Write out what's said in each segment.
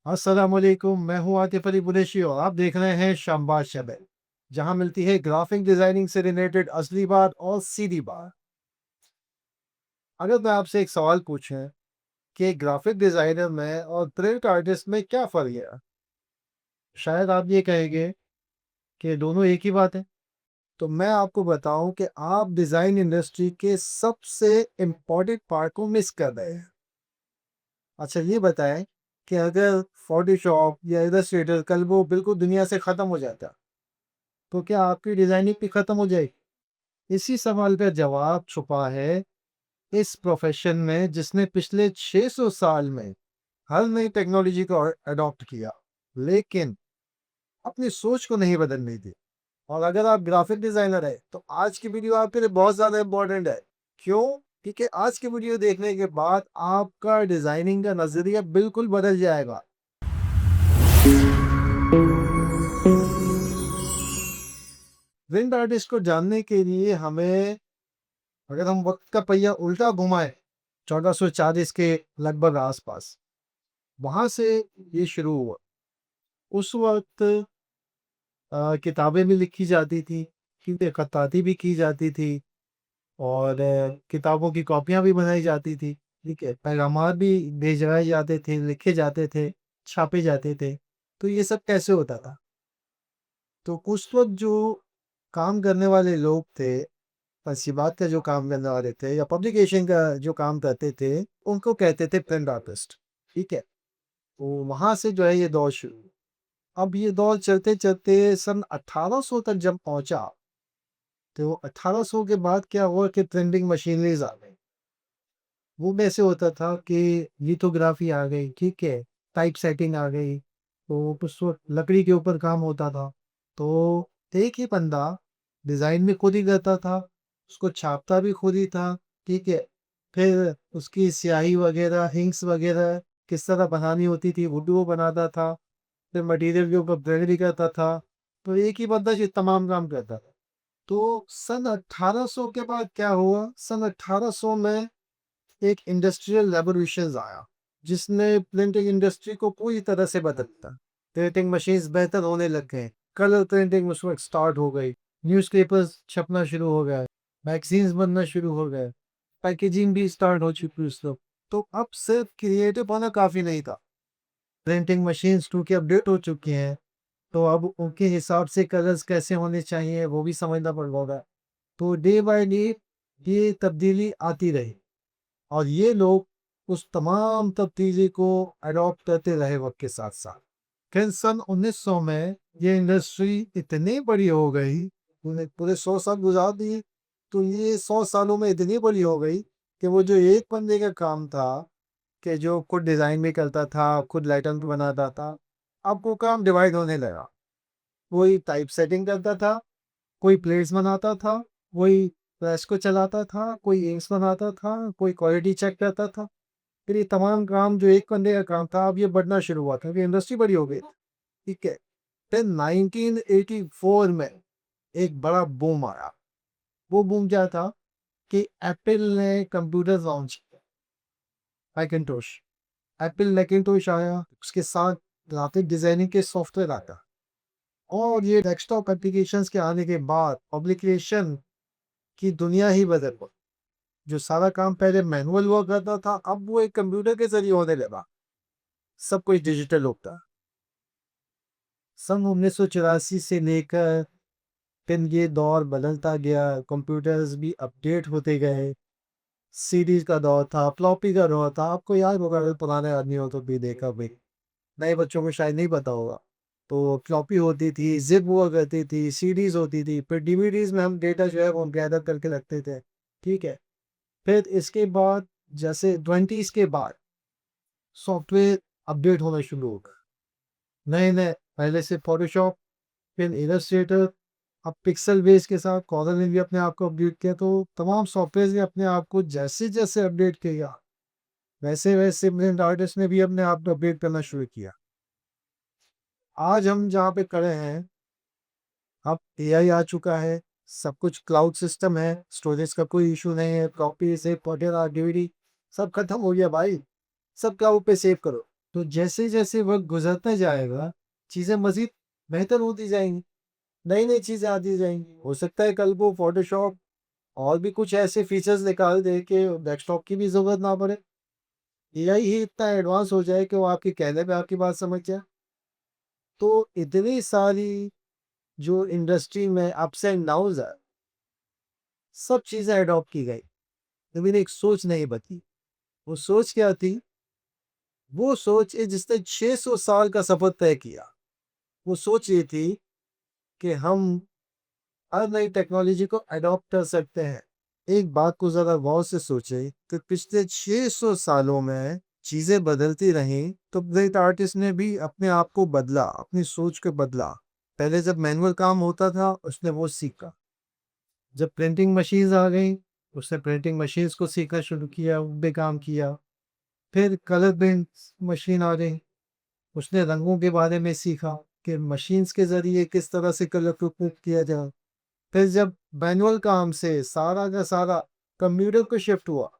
अस्सलामुअलैकुम, मैं हूँ आतिफ अली कुरैशी और आप देख रहे हैं शामबाज शबे, जहाँ मिलती है ग्राफिक डिजाइनिंग से रिलेटेड असली बात और सीधी बात। अगर मैं आपसे एक सवाल पूछूं कि ग्राफिक डिजाइनर में और प्रिंट आर्टिस्ट में क्या फ़र्क है, शायद आप ये कहेंगे कि दोनों एक ही बात है। तो मैं आपको बताऊं कि आप डिज़ाइन इंडस्ट्री के सबसे इम्पोर्टेंट पार्ट को मिस कर रहे हैं। अच्छा ये बताएं कि अगर फोटोशॉप या इलस्ट्रेटर कल वो बिल्कुल दुनिया से ख़त्म हो जाता, तो क्या आपकी डिज़ाइनिंग भी ख़त्म हो जाएगी? इसी सवाल का जवाब छुपा है इस प्रोफ़ेशन में जिसने पिछले 600 साल में हर नई टेक्नोलॉजी को अडॉप्ट किया, लेकिन अपनी सोच को नहीं बदलने दी। और अगर आप ग्राफ़िक डिज़ाइनर हैं, तो आज की वीडियो आपके लिए बहुत ज़्यादा इम्पोर्टेंट है। क्यों? क्योंकि आज की वीडियो देखने के बाद आपका डिज़ाइनिंग का नज़रिया बिल्कुल बदल जाएगा। प्रिंट आर्टिस्ट को जानने के लिए हमें, अगर हम वक्त का पहिया उल्टा घुमाएं 1440 के लगभग आसपास, वहां से ये शुरू हुआ। उस वक्त किताबें भी लिखी जाती थी, क्योंकि खत्ताती भी की जाती थी और किताबों की कॉपियां भी बनाई जाती थी। ठीक है, पैगामात भी भेजवाए जाते थे, लिखे जाते थे, छापे जाते थे। तो ये सब कैसे होता था? तो उस वक्त जो काम करने वाले लोग थे, तहसीबात का जो काम करने वाले थे या पब्लिकेशन का जो काम करते थे, उनको कहते थे प्रिंट आर्टिस्ट। ठीक है, तो वहां से जो है ये दौर शुरू। अब ये दौर चलते चलते सन 1800 तक जब पहुंचा, तो 1800 के बाद क्या हुआ कि प्रिंटिंग मशीनरीज आ गई। वो कैसे होता था कि लिथोग्राफी आ गई, ठीक है, टाइप सेटिंग आ गई। तो उस वक्त लकड़ी के ऊपर काम होता था। तो एक ही बंदा डिजाइन भी खुद ही करता था, उसको छापता भी खुद ही था। ठीक है, फिर उसकी स्याही वगैरह, इंक्स वगैरह किस तरह बनानी होती थी वो भी वो बनाता था। फिर मटेरियल के ऊपर प्रिंट भी करता था। तो एक ही बंदा ये तमाम काम करता था। तो सन 1800 के बाद क्या हुआ? सन 1800 में एक इंडस्ट्रियल रेवोल्यूशन आया, जिसने प्रिंटिंग इंडस्ट्री को पूरी तरह से बदल दिया। प्रिंटिंग मशीन्स बेहतर होने लग गए, कलर प्रिंटिंग उस वक्त स्टार्ट हो गई, न्यूज़पेपर्स छपना शुरू हो गए, मैगजीन्स बनना शुरू हो गए, पैकेजिंग भी स्टार्ट हो चुकी उस वक्त। तो अब सिर्फ क्रिएटिव होना काफ़ी नहीं था। प्रिंटिंग मशीन्स क्योंकि अपडेट हो चुकी हैं, तो अब उनके हिसाब से कलर्स कैसे होने चाहिए वो भी समझना पड़ होगा। तो डे बाय डे ये तब्दीली आती रही और ये लोग उस तमाम तब्दीली को अडॉप्ट करते रहे वक्त के साथ साथ। फिर सन 1900 में ये इंडस्ट्री इतनी बड़ी हो गई, उन्हें पूरे 100 साल गुजार दिए। तो ये 100 सालों में इतनी बड़ी हो गई कि वो जो एक बंदे का काम था कि जो खुद डिज़ाइन भी करता था, खुद लाइटन भी बनाता था, अब वो काम डिवाइड होने लगा। कोई टाइप सेटिंग करता था, कोई प्लेट्स बनाता था, कोई प्रेस को चलाता था, कोई इंक्स बनाता था, कोई क्वालिटी चेक करता था। फिर ये तमाम काम जो एक बंदे का काम था, अब ये बढ़ना शुरू हुआ था क्योंकि इंडस्ट्री बड़ी हो गई। ठीक है, फिर 1984 में एक बड़ा बूम आया। वो बूम क्या था कि एप्पल ने कंप्यूटर लॉन्च किया, मैकिंटोश। एप्पल मैकिंटोश आया, उसके साथ ग्राफिक डिजाइनिंग के सॉफ्टवेयर आता, और ये डेस्कटॉप एप्लीकेशंस के आने के बाद पब्लिकेशन की दुनिया ही बदल गई। जो सारा काम पहले मैनुअल हुआ करता था, अब वो एक कंप्यूटर के जरिए होने लगा। सब कुछ डिजिटल होता है। सन 1984 से लेकर फिर ये दौर बदलता गया, कंप्यूटर्स भी अपडेट होते गए। सीरीज का दौर था, फ्लॉपी का दौर था। आपको याद होगा, अगर पुराने आदमी हो तो भी देखा भाई, नए बच्चों को शायद नहीं पता होगा। तो फ्लॉपी होती थी, जिप हुआ करती थी, सीडीज होती थी, फिर डीवीडीज में हम डेटा जो है वो गैदर करके रखते थे। ठीक है, फिर इसके बाद जैसे 20s के बाद सॉफ्टवेयर अपडेट होना शुरू हो गया। नए नए, पहले से फोटोशॉप, फिर इलस्ट्रेटर, अब पिक्सल बेस के साथ कॉर्नर ने भी अपने आप को अपडेट किया। तो तमाम सॉफ्टवेयर ने अपने आप को जैसे जैसे अपडेट किया, वैसे वैसे ब्लेंड आर्टिस्ट ने भी अपने आप को अपडेट करना शुरू किया। आज हम जहाँ पे खड़े हैं, अब एआई आ चुका है, सब कुछ क्लाउड सिस्टम है, स्टोरेज का कोई इशू नहीं है, कॉपी से वगैरह डीवीडी सब खत्म हो गया भाई। सब क्लाउड पे सेव करो। तो जैसे-जैसे वक़्त गुज़रता जाएगा, चीज़ें मज़ीद बेहतर होती जाएँगी, नई-नई चीज़ें आती जाएँगी। हो सकता है कल को फ़ोटोशॉप और भी कुछ ऐसे फीचर्स निकाल दे कि डेस्कटॉप की भी ज़रूरत ना पड़े। एआई ही इतना एडवांस हो जाए कि वो आपके कहने पे आपकी बात समझ जाए। तो इतनी सारी जो इंडस्ट्री में अप्स एंड डाउन्स है, सब चीज़ें एडॉप्ट की गई। लेकिन एक सोच नहीं बदली। वो सोच क्या थी? वो सोच जिसने 600 साल का सफ़र तय किया। वो सोच ये थी कि हम हर नई टेक्नोलॉजी को अडॉप्ट कर सकते हैं। एक बात को ज़रा गौर से सोचें कि पिछले 600 सालों में चीज़ें बदलती रहीं, तो ग्रेट आर्टिस्ट ने भी अपने आप को बदला, अपनी सोच को बदला। पहले जब मैनुअल काम होता था, उसने वो सीखा। जब प्रिंटिंग मशीन्स आ गईं, उसने प्रिंटिंग मशीन्स को सीखना शुरू किया, उन पे काम किया। फिर कलर प्रिंट मशीन आ गई, उसने रंगों के बारे में सीखा कि मशीन्स के ज़रिए किस तरह से कलर को प्रिंट किया जाए। फिर जब मैनुअल काम से सारा का सारा कंप्यूटर को शिफ्ट हुआ,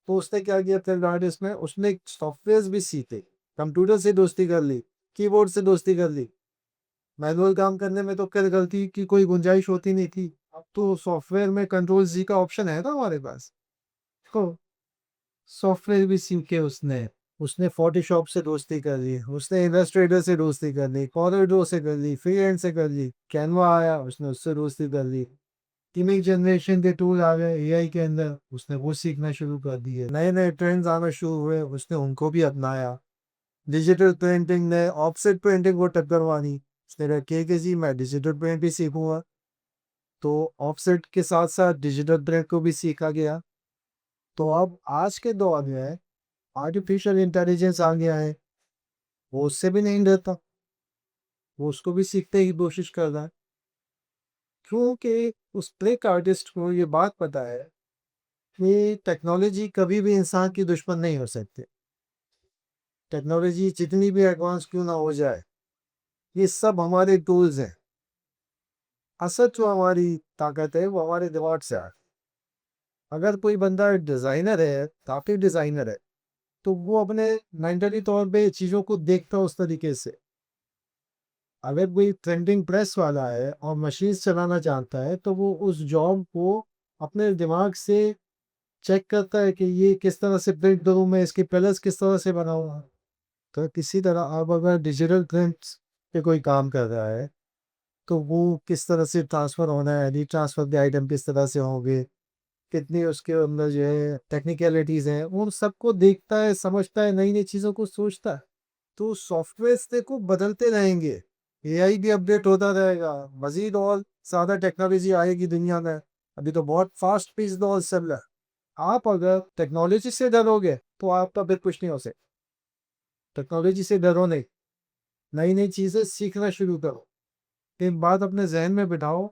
तो उसने क्या किया फिर आर्टिस्ट में उसने सॉफ्टवेयर्स भी सीखे, कंप्यूटर से दोस्ती कर ली, कीबोर्ड से दोस्ती कर ली। मैनुअल काम करने में तो फिर गलती की कोई गुंजाइश होती नहीं थी। अब तो सॉफ्टवेयर में कंट्रोल जी का ऑप्शन है ना हमारे पास। तो सॉफ्टवेयर भी सीखे उसने। उसने फोटोशॉप से दोस्ती कर ली, उसने इलस्ट्रेटर से दोस्ती कर ली, कॉर्डर से कर ली, फ्रीहैंड से कर ली, कैनवा आया उसने उससे दोस्ती कर ली। इमेज जनरेशन के टूल आ गए एआई के अंदर, उसने वो सीखना शुरू कर दिए। नए-नए ट्रेंड्स आना शुरू हुए, उसने उनको भी अपनाया। डिजिटल प्रिंटिंग ने ऑफसेट प्रिंटिंग को टक्कर मारी। उसने कहा कि जी मैं डिजिटल प्रिंट भी सीखूँगा। तो ऑफसेट के साथ-साथ डिजिटल प्रिंट को भी सीखा गया। तो अब आज के दौर में आर्टिफिशियल इंटेलिजेंस आ गया है, वो उससे भी नहीं डरता। वो उसको भी सीखने की कोशिश कर रहा है। क्योंकि उस ट्रिक आर्टिस्ट को ये बात पता है कि टेक्नोलॉजी कभी भी इंसान की दुश्मन नहीं हो सकती। टेक्नोलॉजी जितनी भी एडवांस क्यों ना हो जाए, ये सब हमारे टूल्स हैं। असल जो हमारी ताकत है वो हमारे दिमाग से है। अगर कोई बंदा डिज़ाइनर है, काफ़ी डिज़ाइनर है, तो वो अपने मेंटली तौर पे चीज़ों को देखता है उस तरीके से। अगर कोई प्रिंटिंग प्रेस वाला है और मशीन्स चलाना जानता है, तो वो उस जॉब को अपने दिमाग से चेक करता है कि ये किस तरह से प्रिंट करूँ मैं, इसके कलर्स किस तरह से बनाऊँ। तो किसी तरह आप अगर डिजिटल प्रिंट्स पे कोई काम कर रहा है, तो वो किस तरह से ट्रांसफ़र होना है, री-ट्रांसफ़र के आइटम किस तरह से होंगे, कितनी उसके अंदर जो है टेक्निकलिटीज़ हैं, उन सबको देखता है, समझता है, नई-नई चीज़ों को सोचता है। तो सॉफ्टवेयर्स देखो बदलते रहेंगे, एआई भी अपडेट होता रहेगा, मज़ीद और ज़्यादा टेक्नोलॉजी आएगी दुनिया में। अभी तो बहुत फ़ास्ट पेस्ड दौर चल रहा है। आप अगर टेक्नोलॉजी से डरोगे, तो आपका फिर कुछ नहीं हो सकता। टेक्नोलॉजी से डरो नहीं, नई-नई चीज़ें सीखना शुरू करो। एक बात अपने ज़हन में बिठाओ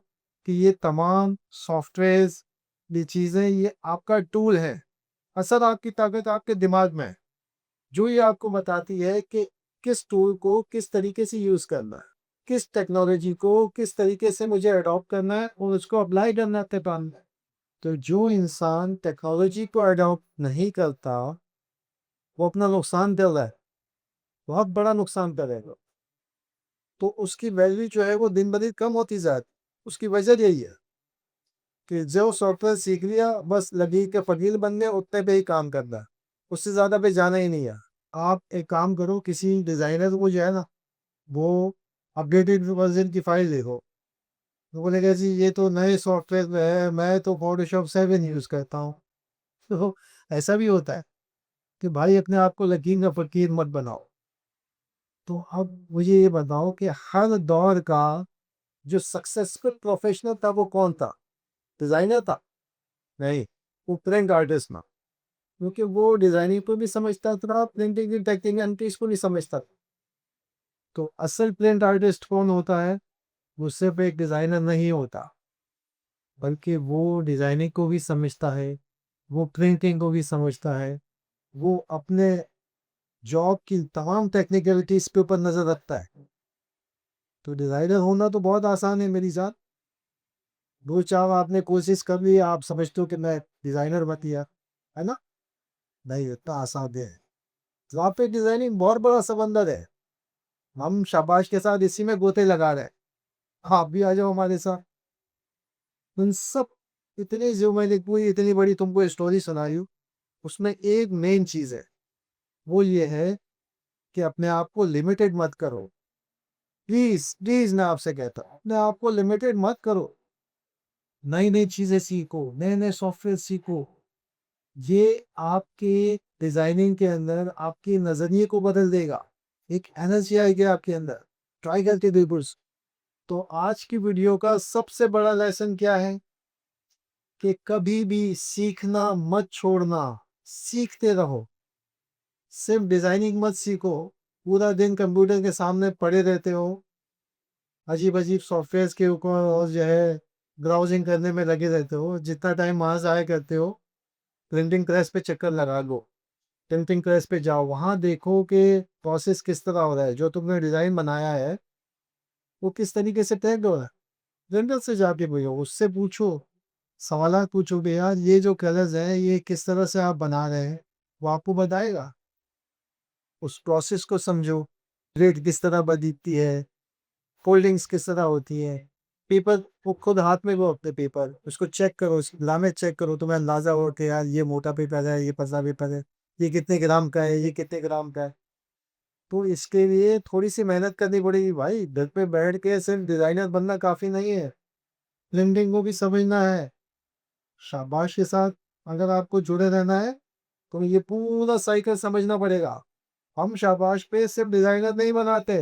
कि ये तमाम सॉफ्टवेयर्स, ये चीज़ें ये आपका टूल है। असल आपकी ताकत आपके दिमाग में है, जो ये आपको बताती है कि किस टूल को किस तरीके से यूज़ करना है, किस टेक्नोलॉजी को किस तरीके से मुझे अडॉप्ट करना है और उसको अप्लाई करना है अपने काम में। तो जो इंसान टेक्नोलॉजी को अडॉप्ट नहीं करता, वो अपना नुकसान कर रहा है, बहुत बड़ा नुकसान करेगा। तो उसकी वैल्यू जो है वो दिन-ब-दिन कम होती जाती। उसकी वजह यही है कि जो सॉफ्टवेयर सीख लिया बस लकीर के फ़कीर बनने उतने पे ही काम करना है। उससे ज़्यादा पे जाना ही नहीं है। आप एक काम करो किसी डिज़ाइनर को जो है ना, वो अपडेटेड वर्ज़न की फ़ाइल देखो। तो बोलेगा जी ये तो नए सॉफ्टवेयर में है, मैं तो फ़ोटोशॉप 7 यूज़ करता हूँ। तो ऐसा भी होता है कि भाई अपने आप को लकीर का फ़कीर मत बनाओ। तो अब मुझे ये बताओ कि हर दौर का जो सक्सेसफुल प्रोफ़ेशनल था वो कौन था? डिज़ाइनर था? नहीं, वो प्रिंट आर्टिस्ट था। क्योंकि वो डिज़ाइनिंग को भी समझता था, प्रिंटिंग की टेक्निकलिटीज़ को भी समझता था। तो असल प्रिंट आर्टिस्ट कौन होता है? वो सिर्फ़ एक डिज़ाइनर नहीं होता, बल्कि वो डिज़ाइनिंग को भी समझता है, वो प्रिंटिंग को भी समझता है, वो अपने जॉब की तमाम टेक्निकलिटीज़ के ऊपर नज़र रखता है। तो डिज़ाइनर होना तो बहुत आसान है मेरी जान। 2-4 आपने कोशिश कर ली, आप समझते हो कि मैं डिज़ाइनर बन गया, है ना? नहीं, इतना आसान है। ग्राफिक डिजाइनिंग बहुत बड़ा समंदर है। हम शाबाश के साथ इसी में गोते लगा रहे हैं। आप भी आ जाओ हमारे साथ। उन सब इतनी जो मैंने पूरी इतनी बड़ी तुमको स्टोरी सुनाई हूँ, उसमें एक मेन चीज है। वो ये है कि अपने आप को लिमिटेड मत करो। प्लीज प्लीज मैं आपसे कहता हूँ, अपने आप को लिमिटेड मत करो। नई नई चीजें सीखो, नए नए सॉफ्टवेयर सीखो। ये आपके डिजाइनिंग के अंदर आपके नजरिए को बदल देगा। एक एनर्जी आएगी आपके अंदर। ट्राई करके देखो। तो आज की वीडियो का सबसे बड़ा लेसन क्या है कि कभी भी सीखना मत छोड़ना। सीखते रहो। सिर्फ डिजाइनिंग मत सीखो। पूरा दिन कंप्यूटर के सामने पड़े रहते हो, अजीब अजीब सॉफ्टवेयर के ऊपर और जो है ब्राउजिंग करने में लगे रहते हो। जितना टाइम वहां जाया करते हो, प्रिंटिंग प्रेस पे चक्कर लगा लो। प्रिंटिंग प्रेस पे जाओ, वहां देखो कि प्रोसेस किस तरह हो रहा है। जो तुमने डिजाइन बनाया है वो किस तरीके से टैग हो रहा है। प्रिंटर से जाके पूछो, उससे पूछो, सवाल पूछो कि यार ये जो कलर्स है ये किस तरह से आप बना रहे हैं। वो आपको बताएगा। उस प्रोसेस को समझो। रेट किस तरह बदलती है, फोल्डिंग्स किस तरह होती है। पेपर वो खुद हाथ में वो अपने पेपर उसको चेक करो, उसकी लामे चेक करो, तुम्हें अंदाजा हो कि यार ये मोटा पेपर है, ये पतला पेपर है, ये कितने ग्राम का है, ये कितने ग्राम का है। तो इसके लिए थोड़ी सी मेहनत करनी पड़ेगी भाई। घर पे बैठ के सिर्फ डिजाइनर बनना काफी नहीं है, प्रिंटिंग को भी समझना है। शाबाश के साथ अगर आपको जुड़े रहना है तो ये पूरा साइकिल समझना पड़ेगा। हम शाबाश पे सिर्फ डिजाइनर नहीं बनाते,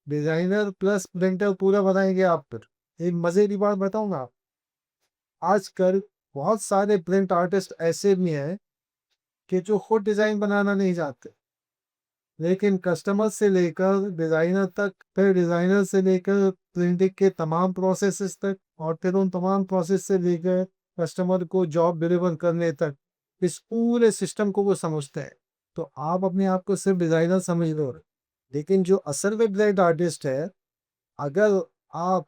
डिजाइनर प्लस प्रिंटर पूरा बनाएंगे आप पर। एक मजे की बात बताऊं ना, आजकल बहुत सारे प्रिंट आर्टिस्ट ऐसे भी हैं कि जो खुद डिजाइन बनाना नहीं चाहते, लेकिन कस्टमर से लेकर डिजाइनर तक, फिर डिजाइनर से लेकर प्रिंटिंग के तमाम प्रोसेसेस तक, और फिर उन तमाम प्रोसेस से लेकर कस्टमर को जॉब डिलीवर करने तक, इस पूरे सिस्टम को वो समझते हैं। तो आप अपने आप को सिर्फ डिजाइनर समझ लो, लेकिन जो असल में ब्रांड आर्टिस्ट है, अगर आप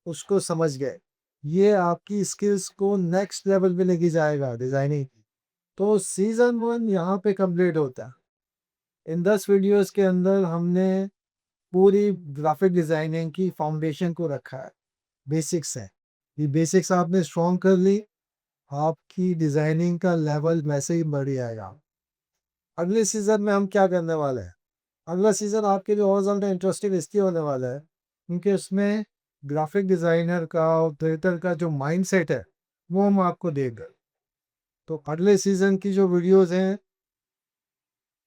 उसको समझ गए, ये आपकी स्किल्स को नेक्स्ट लेवल पे लेके जाएगा डिजाइनिंग। तो सीजन 1 यहाँ पे कंप्लीट होता है। इन 10 वीडियोस के अंदर हमने पूरी ग्राफिक डिजाइनिंग की फाउंडेशन को रखा है। बेसिक्स है, ये बेसिक्स आपने स्ट्रॉन्ग कर ली, आपकी डिजाइनिंग का लेवल वैसे ही बढ़ जाएगा। अगले सीजन में हम क्या करने वाले हैं, अगला सीजन आपके लिए और ज़्यादा इंटरेस्टिंग इसलिए होने वाला है क्योंकि उसमें ग्राफिक डिज़ाइनर का और क्रिएटर का जो माइंडसेट है वो हम आपको देंगे। तो अगले सीजन की जो वीडियोस हैं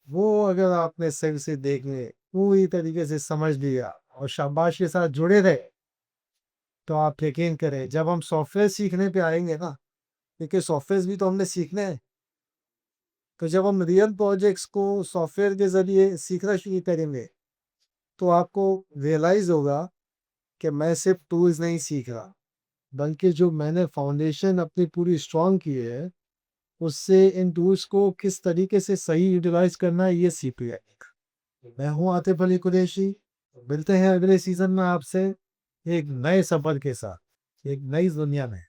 वो अगर आपने सही से देखने, पूरी तरीके से समझ लिया और शाबाश के साथ जुड़े रहे, तो आप यकीन करें जब हम सॉफ्टवेयर सीखने पे आएंगे ना, क्योंकि सॉफ्टवेयर भी तो हमने सीखने हैं। तो जब हम रियल प्रोजेक्ट्स को सॉफ्टवेयर के ज़रिए सीखना शुरू करेंगे तो आपको रियलाइज़ होगा कि मैं सिर्फ टूल्स नहीं सीख रहा, बल्कि जो मैंने फाउंडेशन अपनी पूरी स्ट्रॉन्ग की है, उससे इन टूल्स को किस तरीके से सही यूटिलाइज करना है ये सीख लिया। मैं हूँ आतिफ अली कुरैशी। मिलते हैं अगले सीजन में आपसे एक नए सफर के साथ, एक नई दुनिया में।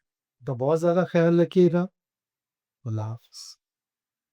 तो बहुत ज़्यादा ख्याल रखिएगा। अल्लाह हाफ़िज़।